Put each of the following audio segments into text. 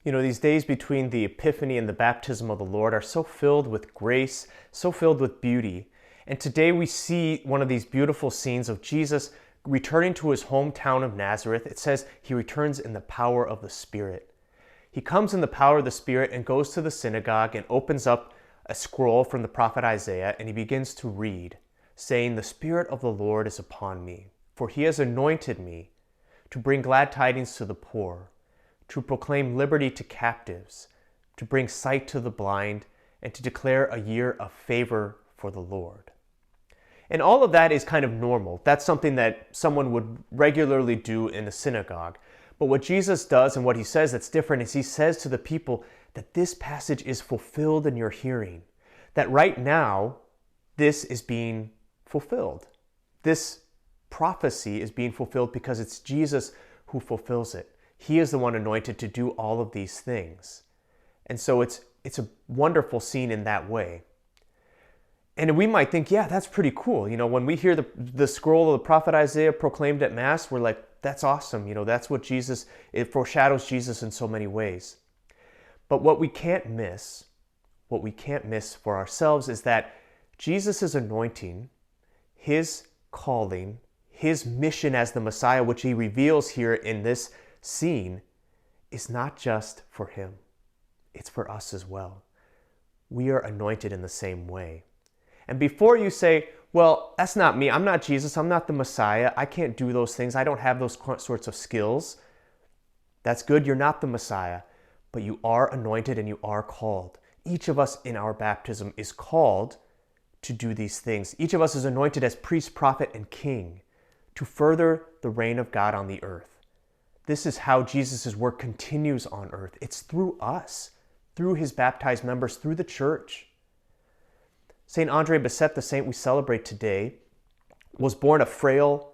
You know, these days between the Epiphany and the baptism of the Lord are so filled with grace, so filled with beauty. And today we see one of these beautiful scenes of Jesus returning to his hometown of Nazareth. It says he returns in the power of the Spirit. He comes in the power of the Spirit and goes to the synagogue and opens up a scroll from the prophet Isaiah, and he begins to read, saying, "The Spirit of the Lord is upon me, for he has anointed me to bring glad tidings to the poor, to proclaim liberty to captives, to bring sight to the blind, and to declare a year of favor for the Lord." And all of that is kind of normal. That's something that someone would regularly do in a synagogue. But what Jesus does and what he says that's different is he says to the people that this passage is fulfilled in your hearing. That right now, this is being fulfilled. This prophecy is being fulfilled because it's Jesus who fulfills it. He is the one anointed to do all of these things. And so it's a wonderful scene in that way. And we might think, yeah, that's pretty cool. You know, when we hear the scroll of the prophet Isaiah proclaimed at Mass, we're like, that's awesome. You know, that's what Jesus, it foreshadows Jesus in so many ways. But what we can't miss for ourselves is that Jesus' anointing, his calling, his mission as the Messiah, which he reveals here in this scene, is not just for him. It's for us as well. We are anointed in the same way. And before you say, well, that's not me, I'm not Jesus, I'm not the Messiah, I can't do those things, I don't have those sorts of skills, that's good, you're not the Messiah, but you are anointed and you are called. Each of us in our baptism is called to do these things. Each of us is anointed as priest, prophet, and king to further the reign of God on the earth. This is how Jesus' work continues on earth. It's through us, through his baptized members, through the church. St. Andre Bessette, the saint we celebrate today, was born a frail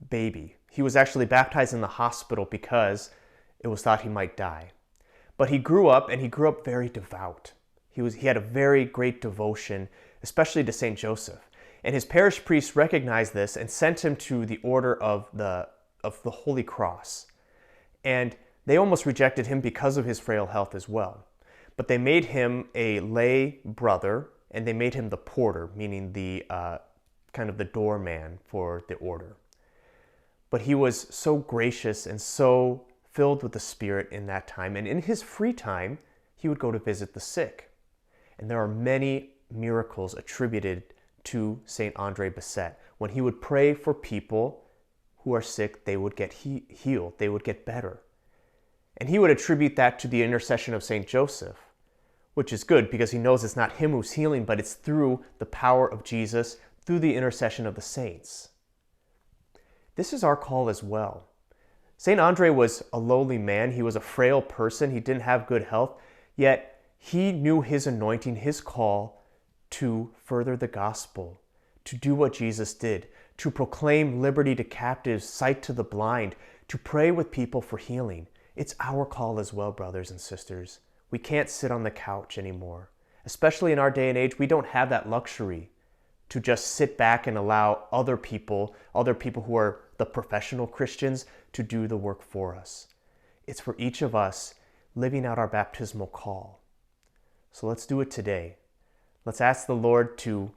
baby. He was actually baptized in the hospital because it was thought he might die. But he grew up, and he grew up very devout. He had a very great devotion, especially to St. Joseph. And his parish priest recognized this and sent him to the order of the Holy Cross. And they almost rejected him because of his frail health as well. But they made him a lay brother, and they made him the porter, meaning the kind of the doorman for the order. But he was so gracious and so filled with the Spirit in that time. And in his free time, he would go to visit the sick. And there are many miracles attributed to St. Andre Bessette. When he would pray for people who are sick, they would get healed, they would get better. And he would attribute that to the intercession of St. Joseph, which is good because he knows it's not him who's healing, but it's through the power of Jesus, through the intercession of the saints. This is our call as well. St. Andre was a lowly man. He was a frail person. He didn't have good health, yet he knew his anointing, his call to further the gospel, to do what Jesus did, to proclaim liberty to captives, sight to the blind, to pray with people for healing. It's our call as well, brothers and sisters. We can't sit on the couch anymore. Especially in our day and age, we don't have that luxury to just sit back and allow other people who are the professional Christians, to do the work for us. It's for each of us living out our baptismal call. So let's do it today. Let's ask the Lord to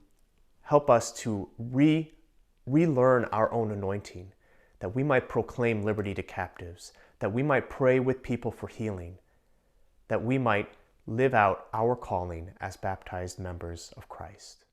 help us to relearn our own anointing, that we might proclaim liberty to captives, that we might pray with people for healing, that we might live out our calling as baptized members of Christ.